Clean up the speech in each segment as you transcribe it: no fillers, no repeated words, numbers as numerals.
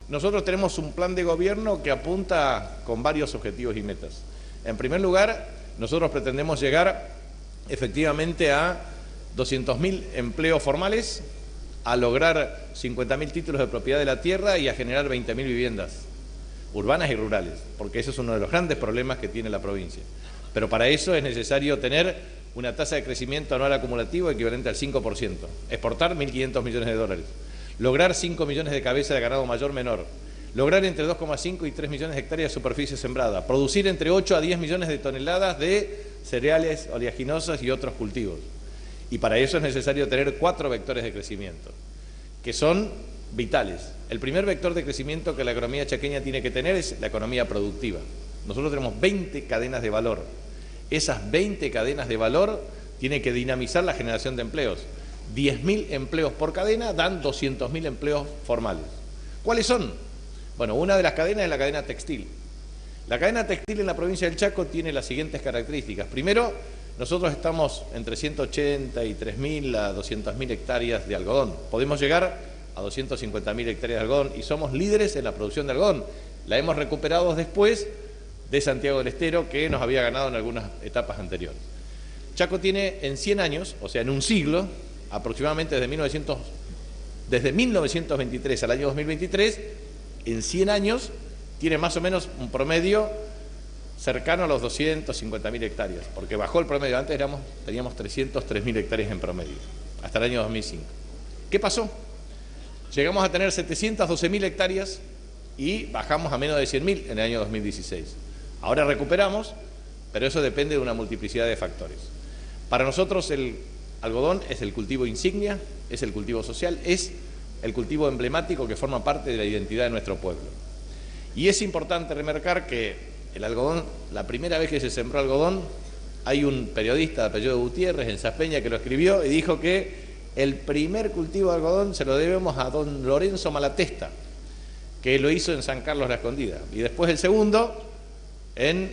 nosotros tenemos un plan de gobierno que apunta con varios objetivos y metas. En primer lugar, nosotros pretendemos llegar efectivamente a 200.000 empleos formales, a lograr 50.000 títulos de propiedad de la tierra y a generar 20.000 viviendas urbanas y rurales, porque ese es uno de los grandes problemas que tiene la provincia. Pero para eso es necesario tener una tasa de crecimiento anual acumulativo equivalente al 5%, exportar 1.500 millones de dólares, lograr 5 millones de cabezas de ganado mayor-menor, lograr entre 2,5 y 3 millones de hectáreas de superficie sembrada, producir entre 8 a 10 millones de toneladas de cereales, oleaginosas y otros cultivos. Y para eso es necesario tener 4 vectores de crecimiento, que son vitales. El primer vector de crecimiento que la economía chaqueña tiene que tener es la economía productiva. Nosotros tenemos 20 cadenas de valor. Esas 20 cadenas de valor tienen que dinamizar la generación de empleos. 10.000 empleos por cadena dan 200.000 empleos formales. ¿Cuáles son? Bueno, una de las cadenas es la cadena textil. La cadena textil en la provincia del Chaco tiene las siguientes características. Primero, nosotros estamos entre 183.000 a 200.000 hectáreas de algodón. Podemos llegar a 250.000 hectáreas de algodón y somos líderes en la producción de algodón. La hemos recuperado después de Santiago del Estero, que nos había ganado en algunas etapas anteriores. Chaco tiene en 100 años, o sea, en un siglo, aproximadamente desde 1923 al año 2023, en 100 años, tiene más o menos un promedio cercano a los 250.000 hectáreas, porque bajó el promedio. Antes teníamos 303.000 hectáreas en promedio, hasta el año 2005. ¿Qué pasó? Llegamos a tener 712.000 hectáreas y bajamos a menos de 100.000 en el año 2016. Ahora recuperamos, pero eso depende de una multiplicidad de factores. Para nosotros el algodón es el cultivo insignia, es el cultivo social, es el cultivo emblemático que forma parte de la identidad de nuestro pueblo. Y es importante remarcar que el algodón, la primera vez que se sembró algodón, hay un periodista de apellido Gutiérrez en Saspeña que lo escribió y dijo que el primer cultivo de algodón se lo debemos a don Lorenzo Malatesta, que lo hizo en San Carlos la Escondida. Y después el segundo en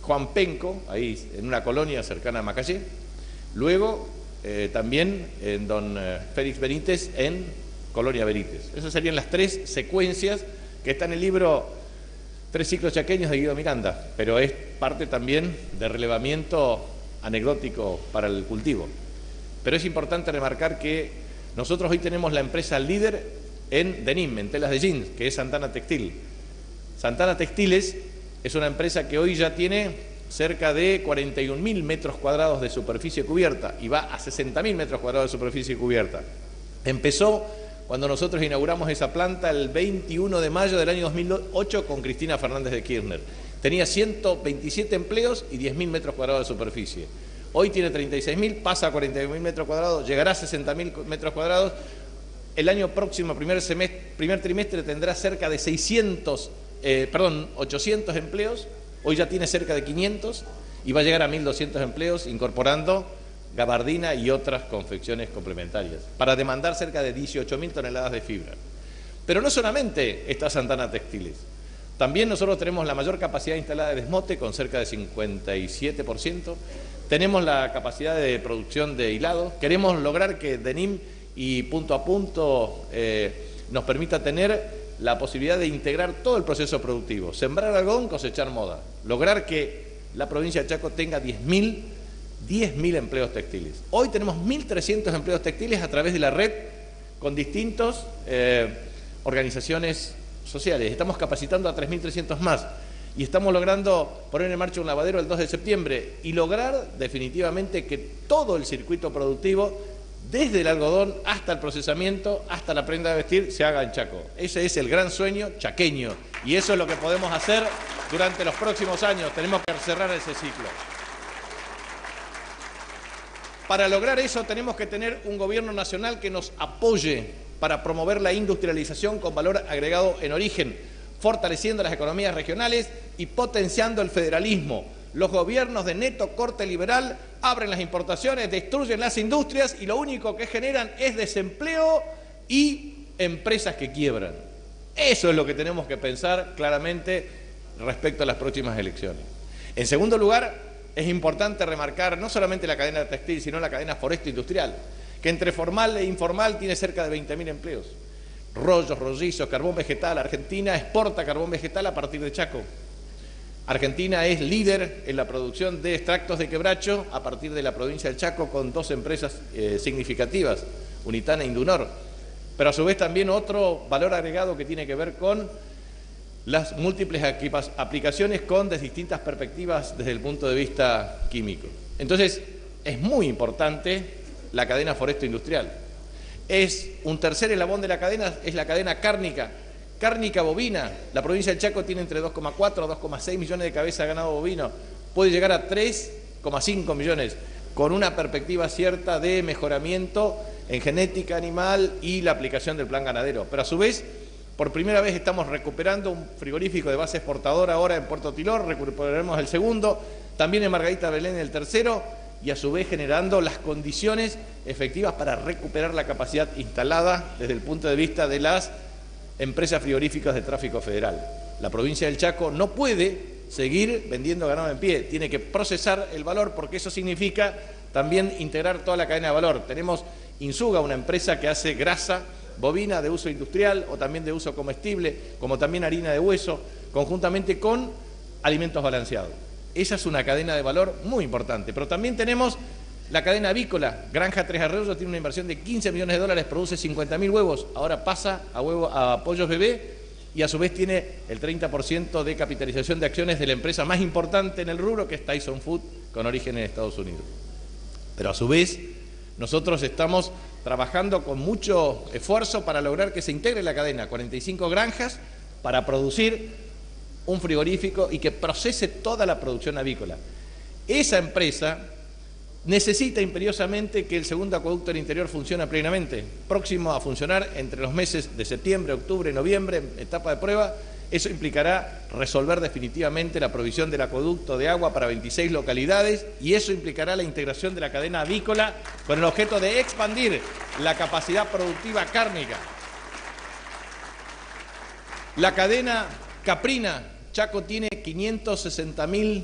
Juan Penco, ahí en una colonia cercana a Macallé. Luego también en don Félix Benítez en Colonia Benítez. Esas serían las 3 secuencias que están en el libro 3 ciclos chaqueños de Guido Miranda, pero es parte también de relevamiento anecdótico para el cultivo. Pero es importante remarcar que nosotros hoy tenemos la empresa líder en denim, en telas de jeans, que es Santana Textil. Santana Textiles es una empresa que hoy ya tiene cerca de 41.000 metros cuadrados de superficie cubierta y va a 60.000 metros cuadrados de superficie cubierta. Empezó cuando nosotros inauguramos esa planta el 21 de mayo del año 2008 con Cristina Fernández de Kirchner. Tenía 127 empleos y 10.000 metros cuadrados de superficie. Hoy tiene 36.000, pasa a 41.000 metros cuadrados, llegará a 60.000 metros cuadrados. El año próximo, primer trimestre, tendrá cerca de 800 empleos. Hoy ya tiene cerca de 500 y va a llegar a 1.200 empleos, incorporando gabardina y otras confecciones complementarias, para demandar cerca de 18.000 toneladas de fibra. Pero no solamente está Santana Textiles, también nosotros tenemos la mayor capacidad instalada de desmote, con cerca de 57%, tenemos la capacidad de producción de hilado, queremos lograr que denim y punto a punto nos permita tener la posibilidad de integrar todo el proceso productivo, sembrar algodón, cosechar moda, lograr que la provincia de Chaco tenga 10.000 empleos textiles. Hoy tenemos 1.300 empleos textiles a través de la red con distintas organizaciones sociales. Estamos capacitando a 3.300 más y estamos logrando poner en marcha un lavadero el 2 de septiembre y lograr definitivamente que todo el circuito productivo, desde el algodón hasta el procesamiento, hasta la prenda de vestir, se haga en Chaco. Ese es el gran sueño chaqueño y eso es lo que podemos hacer durante los próximos años. Tenemos que cerrar ese ciclo. Para lograr eso tenemos que tener un gobierno nacional que nos apoye para promover la industrialización con valor agregado en origen, fortaleciendo las economías regionales y potenciando el federalismo. Los gobiernos de neto corte liberal abren las importaciones, destruyen las industrias y lo único que generan es desempleo y empresas que quiebran. Eso es lo que tenemos que pensar claramente respecto a las próximas elecciones. En segundo lugar, es importante remarcar no solamente la cadena textil, sino la cadena forestal industrial, que entre formal e informal tiene cerca de 20.000 empleos. rollos, rollizos, carbón vegetal. Argentina exporta carbón vegetal a partir de Chaco. Argentina es líder en la producción de extractos de quebracho a partir de la provincia del Chaco, con 2 empresas significativas, Unitana e Indunor. Pero a su vez también otro valor agregado que tiene que ver con las múltiples aplicaciones con distintas perspectivas desde el punto de vista químico. Entonces, es muy importante la cadena foresto-industrial. Es un tercer eslabón de la cadena, es la cadena cárnica. Cárnica bovina, la provincia del Chaco tiene entre 2,4 a 2,6 millones de cabezas de ganado bovino, puede llegar a 3,5 millones, con una perspectiva cierta de mejoramiento en genética animal y la aplicación del plan ganadero. Pero a su vez, por primera vez estamos recuperando un frigorífico de base exportadora ahora en Puerto Tilor, recuperaremos el segundo, también en Margarita Belén el tercero, y a su vez generando las condiciones efectivas para recuperar la capacidad instalada desde el punto de vista de las empresas frigoríficas de tráfico federal. La provincia del Chaco no puede seguir vendiendo ganado en pie, tiene que procesar el valor, porque eso significa también integrar toda la cadena de valor. Tenemos Insuga, una empresa que hace grasa bovina de uso industrial o también de uso comestible, como también harina de hueso, conjuntamente con alimentos balanceados. Esa es una cadena de valor muy importante. Pero también tenemos la cadena avícola. Granja Tres Arroyos tiene una inversión de 15 millones de dólares, produce 50.000 huevos, ahora pasa a pollos bebé y a su vez tiene el 30% de capitalización de acciones de la empresa más importante en el rubro, que es Tyson Food, con origen en Estados Unidos. Pero a su vez, nosotros estamos trabajando con mucho esfuerzo para lograr que se integre la cadena, 45 granjas para producir un frigorífico y que procese toda la producción avícola. Esa empresa necesita imperiosamente que el segundo acueducto del interior funcione plenamente, próximo a funcionar entre los meses de septiembre, octubre, noviembre, etapa de prueba. Eso implicará resolver definitivamente la provisión del acueducto de agua para 26 localidades y eso implicará la integración de la cadena avícola con el objeto de expandir la capacidad productiva cárnica. La cadena caprina, Chaco tiene 560.000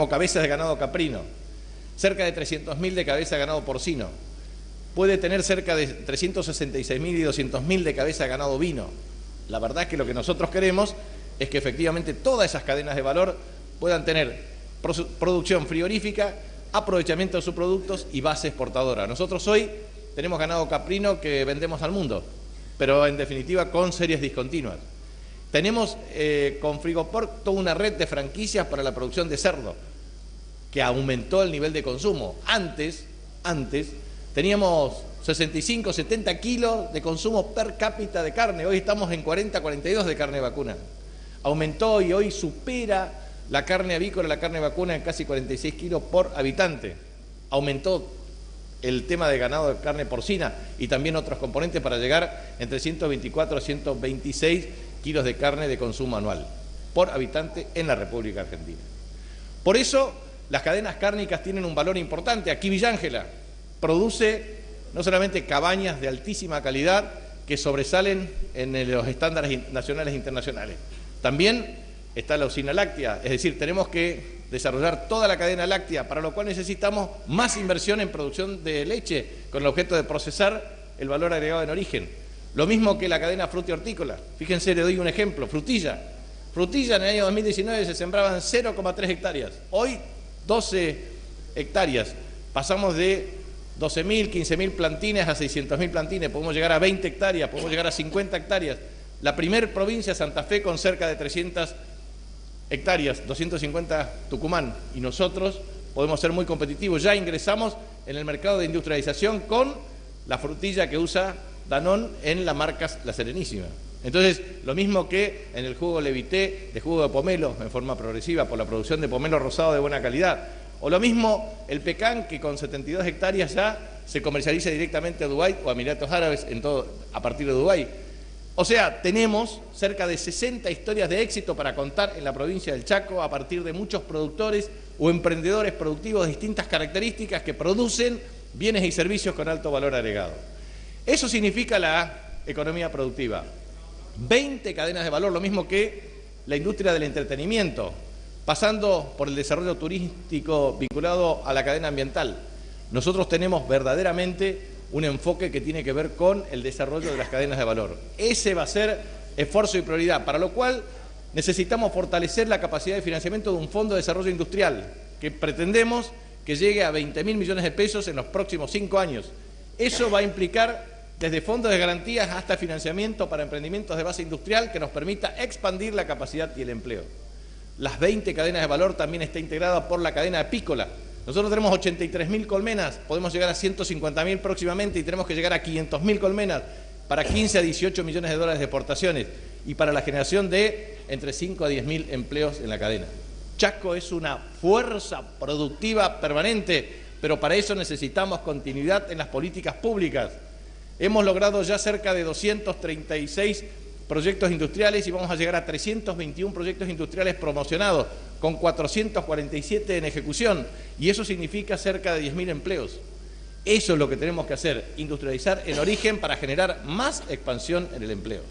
cabezas de ganado caprino, cerca de 300.000 de cabezas de ganado porcino. Puede tener cerca de 366.000 y 200.000 de cabeza de ganado ovino. La verdad es que lo que nosotros queremos es que efectivamente todas esas cadenas de valor puedan tener producción frigorífica, aprovechamiento de sus productos y base exportadora. Nosotros hoy tenemos ganado caprino que vendemos al mundo, pero en definitiva con series discontinuas. Tenemos con Frigopork toda una red de franquicias para la producción de cerdo, que aumentó el nivel de consumo. Antes teníamos 65, 70 kilos de consumo per cápita de carne. Hoy estamos en 40, 42 de carne vacuna. Aumentó y hoy supera la carne avícola, la carne vacuna en casi 46 kilos por habitante. Aumentó el tema de ganado de carne porcina y también otros componentes para llegar entre 124 a 126 kilos de carne de consumo anual por habitante en la República Argentina. Por eso las cadenas cárnicas tienen un valor importante. Aquí Villángela produce no solamente cabañas de altísima calidad que sobresalen en los estándares nacionales e internacionales. También está la usina láctea, es decir, tenemos que desarrollar toda la cadena láctea, para lo cual necesitamos más inversión en producción de leche, con el objeto de procesar el valor agregado en origen. Lo mismo que la cadena fruti-hortícola. Fíjense, le doy un ejemplo, frutilla. Frutilla en el año 2019 se sembraban 0,3 hectáreas, hoy 12 hectáreas. Pasamos de 12.000, 15.000 plantines a 600.000 plantines, podemos llegar a 20 hectáreas, podemos llegar a 50 hectáreas. La primer provincia, Santa Fe, con cerca de 300 hectáreas, 250 Tucumán, y nosotros podemos ser muy competitivos. Ya ingresamos en el mercado de industrialización con la frutilla que usa Danone en la marca La Serenísima. Entonces, lo mismo que en el jugo Levité de jugo de pomelo en forma progresiva por la producción de pomelo rosado de buena calidad. O lo mismo el pecan, que con 72 hectáreas ya se comercializa directamente a Dubái o a Emiratos Árabes a partir de Dubái. O sea, tenemos cerca de 60 historias de éxito para contar en la provincia del Chaco a partir de muchos productores o emprendedores productivos de distintas características que producen bienes y servicios con alto valor agregado. Eso significa la economía productiva. 20 cadenas de valor, lo mismo que la industria del entretenimiento, pasando por el desarrollo turístico vinculado a la cadena ambiental. Nosotros tenemos verdaderamente un enfoque que tiene que ver con el desarrollo de las cadenas de valor. Ese va a ser esfuerzo y prioridad, para lo cual necesitamos fortalecer la capacidad de financiamiento de un fondo de desarrollo industrial que pretendemos que llegue a 20.000 millones de pesos en los próximos 5 años. Eso va a implicar desde fondos de garantías hasta financiamiento para emprendimientos de base industrial que nos permita expandir la capacidad y el empleo. Las 20 cadenas de valor también está integrada por la cadena apícola. Nosotros tenemos 83.000 colmenas, podemos llegar a 150.000 próximamente y tenemos que llegar a 500.000 colmenas para 15 a 18 millones de dólares de exportaciones y para la generación de entre 5 a 10.000 empleos en la cadena. Chaco es una fuerza productiva permanente, pero para eso necesitamos continuidad en las políticas públicas. Hemos logrado ya cerca de 236 proyectos industriales y vamos a llegar a 321 proyectos industriales promocionados, con 447 en ejecución, y eso significa cerca de 10.000 empleos. Eso es lo que tenemos que hacer, industrializar en origen para generar más expansión en el empleo.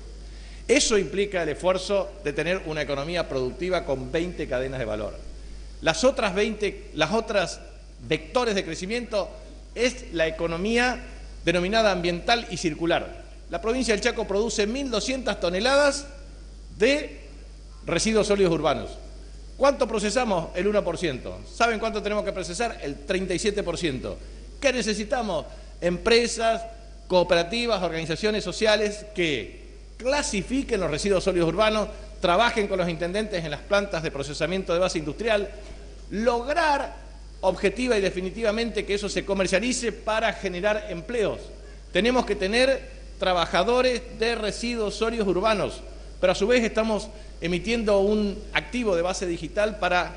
Eso implica el esfuerzo de tener una economía productiva con 20 cadenas de valor. Las otras vectores de crecimiento es la economía denominada ambiental y circular. La provincia del Chaco produce 1.200 toneladas de residuos sólidos urbanos. ¿Cuánto procesamos? El 1%. ¿Saben cuánto tenemos que procesar? El 37%. ¿Qué necesitamos? Empresas, cooperativas, organizaciones sociales que clasifiquen los residuos sólidos urbanos, trabajen con los intendentes en las plantas de procesamiento de base industrial, lograr objetiva y definitivamente que eso se comercialice para generar empleos. Tenemos que tener trabajadores de residuos sólidos urbanos, pero a su vez estamos emitiendo un activo de base digital para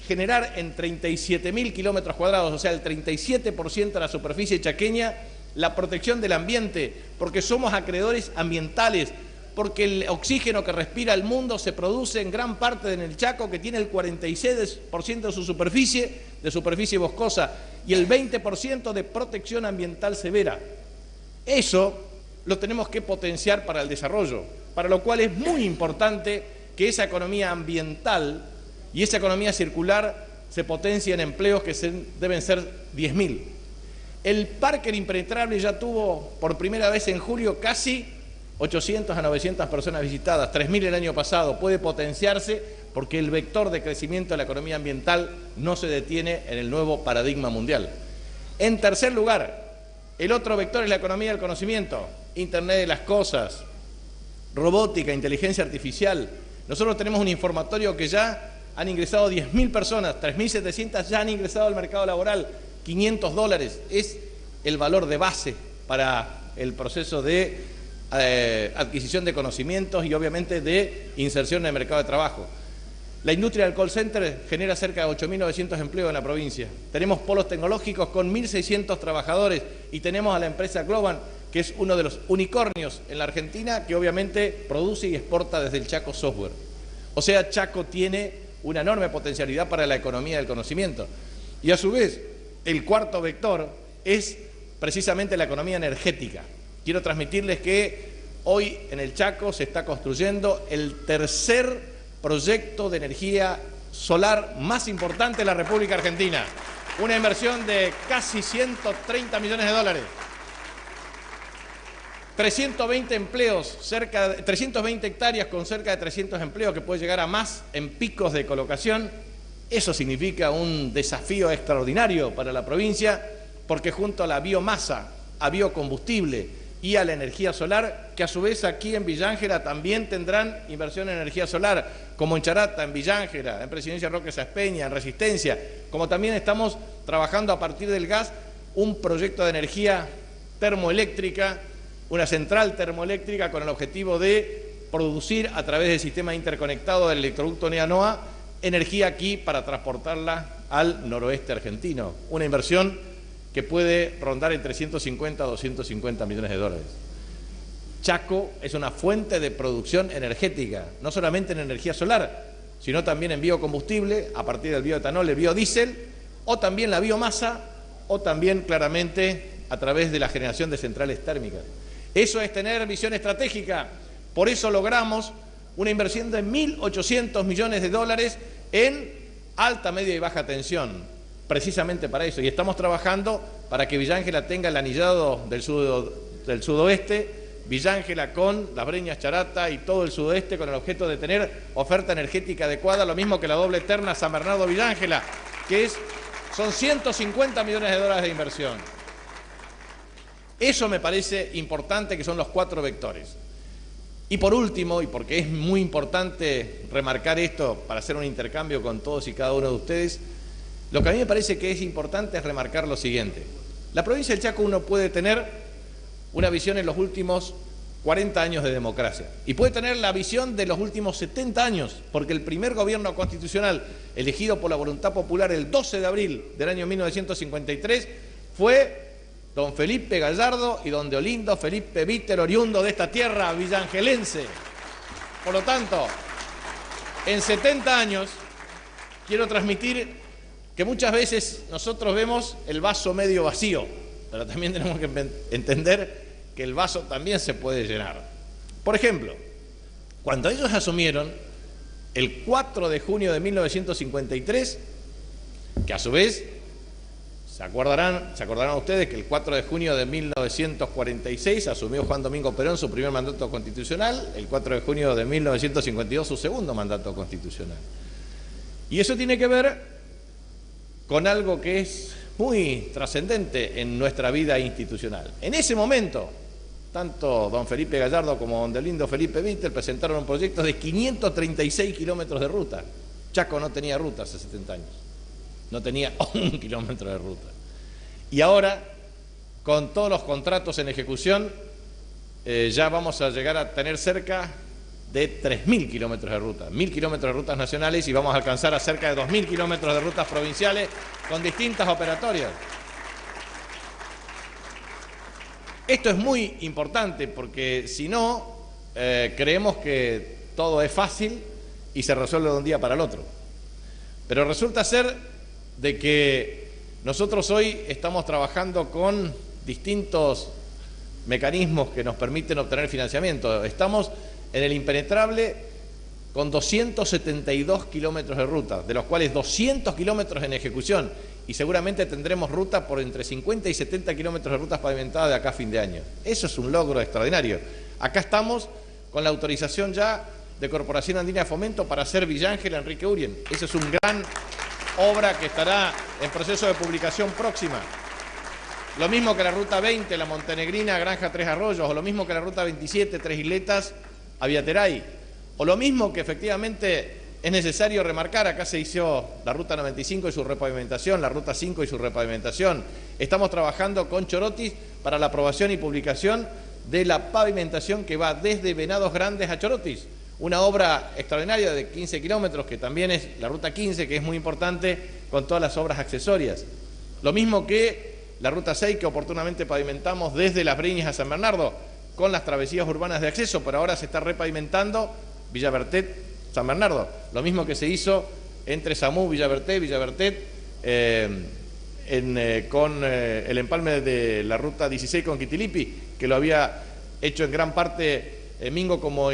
generar en 37.000 kilómetros cuadrados, o sea, el 37% de la superficie chaqueña, la protección del ambiente, porque somos acreedores ambientales, porque el oxígeno que respira el mundo se produce en gran parte en el Chaco, que tiene el 46% de su superficie boscosa, y el 20% de protección ambiental severa. Eso lo tenemos que potenciar para el desarrollo, para lo cual es muy importante que esa economía ambiental y esa economía circular se potencie en empleos que deben ser 10.000. El parque impenetrable ya tuvo por primera vez en julio casi 800 a 900 personas visitadas, 3.000 el año pasado. Puede potenciarse porque el vector de crecimiento de la economía ambiental no se detiene en el nuevo paradigma mundial. En tercer lugar, el otro vector es la economía del conocimiento, Internet de las cosas, robótica, inteligencia artificial. Nosotros tenemos un informatorio que ya han ingresado 10.000 personas, 3.700 ya han ingresado al mercado laboral, $500 es el valor de base para el proceso de adquisición de conocimientos y obviamente de inserción en el mercado de trabajo. La industria del call center genera cerca de 8.900 empleos en la provincia. Tenemos polos tecnológicos con 1.600 trabajadores y tenemos a la empresa Globan, que es uno de los unicornios en la Argentina, que obviamente produce y exporta desde el Chaco software. O sea, Chaco tiene una enorme potencialidad para la economía del conocimiento. Y a su vez, el cuarto vector es precisamente la economía energética. Quiero transmitirles que hoy en el Chaco se está construyendo el tercer proyecto de energía solar más importante de la República Argentina. Una inversión de casi 130 millones de dólares. 320 empleos, 320 hectáreas con cerca de 300 empleos, que puede llegar a más en picos de colocación. Eso significa un desafío extraordinario para la provincia, porque junto a la biomasa, a biocombustible y a la energía solar, que a su vez aquí en Villángera también tendrán inversión en energía solar, como en Charata, en Villángera, en Presidencia Roque Saspeña, en Resistencia, como también estamos trabajando a partir del gas un proyecto de energía termoeléctrica, una central termoeléctrica con el objetivo de producir a través del sistema interconectado del electroducto Neanoa energía aquí para transportarla al noroeste argentino. Una inversión que puede rondar entre 150 a 250 millones de dólares. Chaco es una fuente de producción energética, no solamente en energía solar, sino también en biocombustible, a partir del bioetanol, el biodiesel, o también la biomasa, o también claramente a través de la generación de centrales térmicas. Eso es tener visión estratégica. Por eso logramos una inversión de 1.800 millones de dólares en alta, media y baja tensión. precisamente para eso. Y estamos trabajando para que Villa Ángela tenga el anillado del sudoeste, Villa Ángela con las Breñas, Charata y todo el sudoeste, con el objeto de tener oferta energética adecuada, lo mismo que la doble terna San Bernardo-Villa Ángela, que son 150 millones de dólares de inversión. Eso me parece importante, que son los 4 vectores. Y por último, y porque es muy importante remarcar esto para hacer un intercambio con todos y cada uno de ustedes, lo que a mí me parece que es importante es remarcar lo siguiente. La provincia del Chaco uno puede tener una visión en los últimos 40 años de democracia y puede tener la visión de los últimos 70 años, porque el primer gobierno constitucional elegido por la voluntad popular el 12 de abril del año 1953 fue don Felipe Gallardo y don Deolindo Felipe Víter, oriundo de esta tierra villangelense. Por lo tanto, en 70 años quiero transmitir que muchas veces nosotros vemos el vaso medio vacío, pero también tenemos que entender que el vaso también se puede llenar. Por ejemplo, cuando ellos asumieron el 4 de junio de 1953, que a su vez se acordarán ustedes que el 4 de junio de 1946 asumió Juan Domingo Perón su primer mandato constitucional, el 4 de junio de 1952 su segundo mandato constitucional. Y eso tiene que ver con algo que es muy trascendente en nuestra vida institucional. En ese momento, tanto don Felipe Gallardo como don Deolindo Felipe Víter presentaron un proyecto de 536 kilómetros de ruta. Chaco no tenía ruta hace 70 años. No tenía 1 kilómetro de ruta. Y ahora, con todos los contratos en ejecución, ya vamos a llegar a tener cerca de 3.000 kilómetros de ruta, 1.000 kilómetros de rutas nacionales y vamos a alcanzar a cerca de 2.000 kilómetros de rutas provinciales con distintas operatorias. Esto es muy importante porque si no, creemos que todo es fácil y se resuelve de un día para el otro. Pero resulta ser de que nosotros hoy estamos trabajando con distintos mecanismos que nos permiten obtener financiamiento. Estamos en el impenetrable con 272 kilómetros de ruta, de los cuales 200 kilómetros en ejecución, y seguramente tendremos ruta por entre 50 y 70 kilómetros de rutas pavimentadas de acá a fin de año. Eso es un logro extraordinario. Acá estamos con la autorización ya de Corporación Andina de Fomento para hacer Villa Ángela Enrique Urien. Eso es una gran obra que estará en proceso de publicación próxima. Lo mismo que la Ruta 20, la Montenegrina, Granja Tres Arroyos, o lo mismo que la Ruta 27, Tres Isletas, Aviateray, o lo mismo que efectivamente es necesario remarcar, acá se hizo la Ruta 95 y su repavimentación, la Ruta 5 y su repavimentación. Estamos trabajando con Chorotis para la aprobación y publicación de la pavimentación que va desde Venados Grandes a Chorotis. Una obra extraordinaria de 15 kilómetros, que también es la Ruta 15, que es muy importante, con todas las obras accesorias. Lo mismo que la Ruta 6, que oportunamente pavimentamos desde Las Breñas a San Bernardo, con las travesías urbanas de acceso, pero ahora se está repavimentando Villa Bertet, San Bernardo. Lo mismo que se hizo entre Samú, Villa Bertet, con el empalme de la Ruta 16 con Quitilipi, que lo había hecho en gran parte Mingo como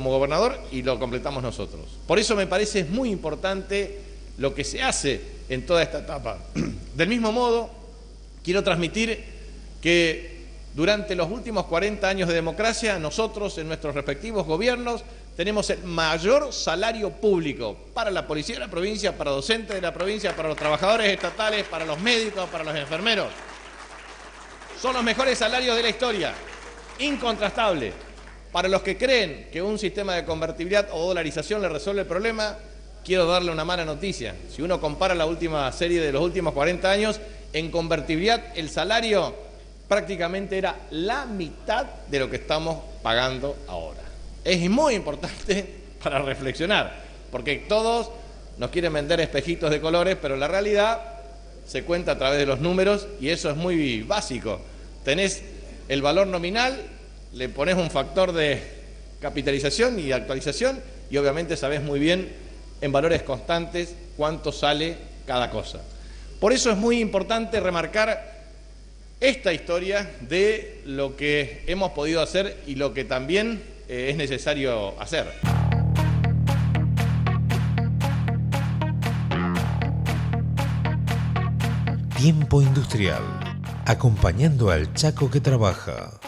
gobernador y lo completamos nosotros. Por eso me parece muy importante lo que se hace en toda esta etapa. Del mismo modo, quiero transmitir que durante los últimos 40 años de democracia, nosotros en nuestros respectivos gobiernos tenemos el mayor salario público para la policía de la provincia, para docentes de la provincia, para los trabajadores estatales, para los médicos, para los enfermeros. Son los mejores salarios de la historia, incontrastable. Para los que creen que un sistema de convertibilidad o dolarización le resuelve el problema, quiero darle una mala noticia. Si uno compara la última serie de los últimos 40 años, en convertibilidad el salario prácticamente era la mitad de lo que estamos pagando ahora. Es muy importante para reflexionar, porque todos nos quieren vender espejitos de colores, pero la realidad se cuenta a través de los números y eso es muy básico. Tenés el valor nominal, le pones un factor de capitalización y actualización y obviamente sabés muy bien en valores constantes cuánto sale cada cosa. Por eso es muy importante remarcar esta historia de lo que hemos podido hacer y lo que también es necesario hacer. Tiempo Industrial, acompañando al Chaco que trabaja.